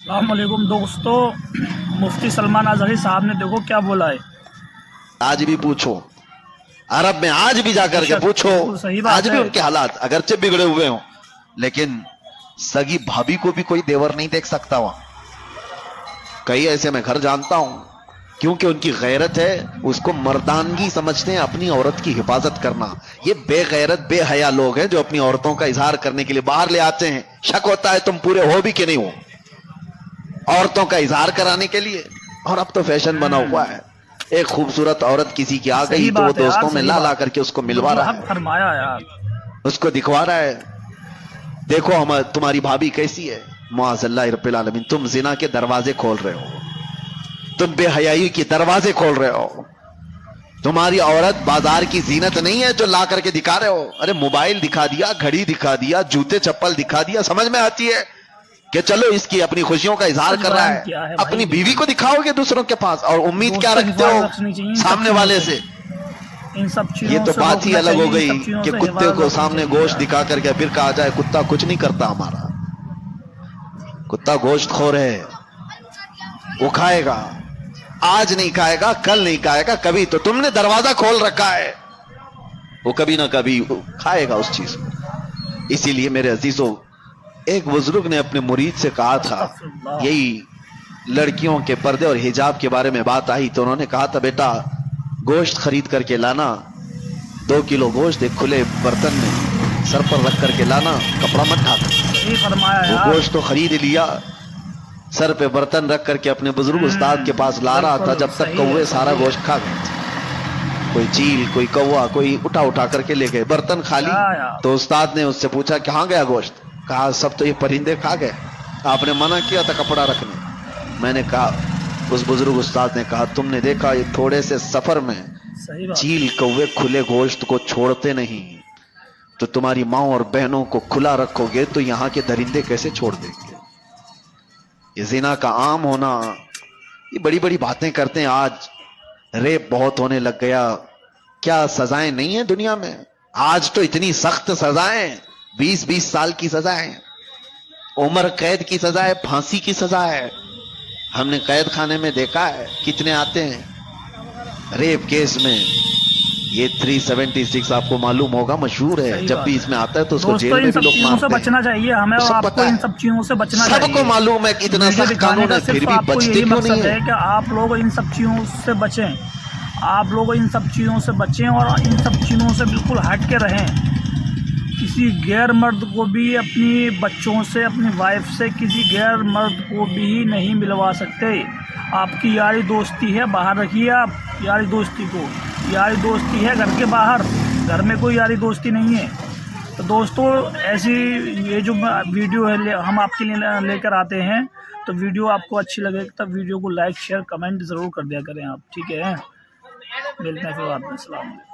अस्सलामुअलैकुम दोस्तों, मुफ्ती सलमान अजहरी साहब ने देखो क्या बोला है। आज भी पूछो, अरब में आज भी जाकर के पूछो, बिल्कुल सही बात आज भी है। उनके हालात अगरचे बिगड़े हुए हों, लेकिन सगी भाभी को भी कोई देवर नहीं देख सकता वहां। कई ऐसे मैं घर जानता हूं, क्योंकि उनकी गैरत है, उसको मर्दानगी समझते हैं, अपनी औरत की हिफाजत करना। ये बेगैरत बेहया लोग हैं जो अपनी औरतों का इजहार करने के लिए बाहर ले आते हैं। शक होता है तुम पूरे हो भी कि नहीं हो, औरतों का इजहार कराने के लिए। और अब तो फैशन बना हुआ है, एक खूबसूरत औरत किसी की आ गई तो वो दोस्तों में ला ला करके उसको मिलवा रहा है, फरमाया यार, उसको दिखवा रहा है, देखो हम तुम्हारी भाभी कैसी है। मुआज़ल्लाह रब्बिल आलमीन, तुम जिना के दरवाजे खोल रहे हो, तुम बेहयाई के दरवाजे खोल रहे हो। तुम्हारी औरत बाजार की जीनत नहीं है जो ला करके दिखा रहे हो। अरे मोबाइल दिखा दिया, घड़ी दिखा दिया, जूते चप्पल दिखा दिया, समझ में आती है कि चलो इसकी अपनी खुशियों का इजहार कर रहा है। अपनी बीवी को दिखाओगे दूसरों के पास और उम्मीद क्या रखते हो सामने वाले से। इन सब चीजों ये तो से बात ही रोकना अलग हो चाहिए, गई इन सब चीजों कि से कुत्ते हिफाजत को रखनी सामने चाहिए गोश्त यार। दिखा करके फिर कहा जाए कुत्ता कुछ नहीं करता हमारा। कुत्ता गोश्त खोर है, वो खाएगा, आज नहीं खाएगा, कल नहीं खाएगा, कभी तो तुमने दरवाजा खोल रखा है, वो कभी ना कभी खाएगा उस चीज को। इसीलिए मेरे अजीजों, एक बुजुर्ग ने अपने मुरीद से कहा था, यही लड़कियों के पर्दे और हिजाब के बारे में बात आई तो उन्होंने कहा था, बेटा गोश्त खरीद करके लाना, 2 किलो गोश्त एक खुले बर्तन में सर पर रख करके लाना, कपड़ा मत ढाकर। वो गोश्त तो खरीद लिया, सर पे बर्तन रख करके अपने बुजुर्ग उस्ताद के पास ला रहा था, जब तक कौवे सारा गोश्त खा गए। कोई चील, कोई कौवा, कोई उठा उठा करके ले गए, बर्तन खाली। तो उस्ताद ने उससे पूछा कहां गया गोश्त? कहा सब तो ये परिंदे खा गए, आपने मना किया था कपड़ा रखने। मैंने कहा, उस बुजुर्ग उस्ताद ने कहा, तुमने देखा ये थोड़े से सफर में चील कौवे खुले गोश्त को छोड़ते नहीं, तो तुम्हारी माँ और बहनों को खुला रखोगे तो यहां के दरिंदे कैसे छोड़ देंगे। ये जिना का आम होना, ये बड़ी बड़ी बातें करते हैं। आज रेप बहुत होने लग गया, क्या सजाएं नहीं है दुनिया में? आज तो इतनी सख्त सजाएं, 20-20 साल की सजाएं, उम्र कैद की सजा है, फांसी की सजा है। हमने कैद खाने में देखा है कितने आते हैं रेप केस में। ये 376 आपको मालूम होगा, मशहूर है, जब भी इसमें आता है तो उसको जेल में भी लोग मारते हैं। बचना चाहिए हमें और आपको, इन सब चीजों से बचना चाहिए। सबको मालूम है कि इतना सख्त कानून है, फिर भी बचते क्यों नहीं है कि आप लोग इन सब चीजों से बचें, आप लोग इन सब चीज़ों से बचें और इन सब चीज़ों से बिल्कुल हट के रहें। किसी गैर मर्द को भी अपनी बच्चों से, अपनी वाइफ से किसी गैर मर्द को भी नहीं मिलवा सकते। आपकी यारी दोस्ती है, बाहर रखिए आप यारी दोस्ती को। यारी दोस्ती है घर के बाहर, घर में कोई यारी दोस्ती नहीं है। तो दोस्तों, ऐसी ये जो वीडियो है हम आपके लिए लेकर आते हैं, तो वीडियो आपको अच्छी लगे तब वीडियो को लाइक शेयर कमेंट ज़रूर कर दिया करें आप, ठीक है। मिलते हैं फिर बाद में। अस्सलाम वालेकुम।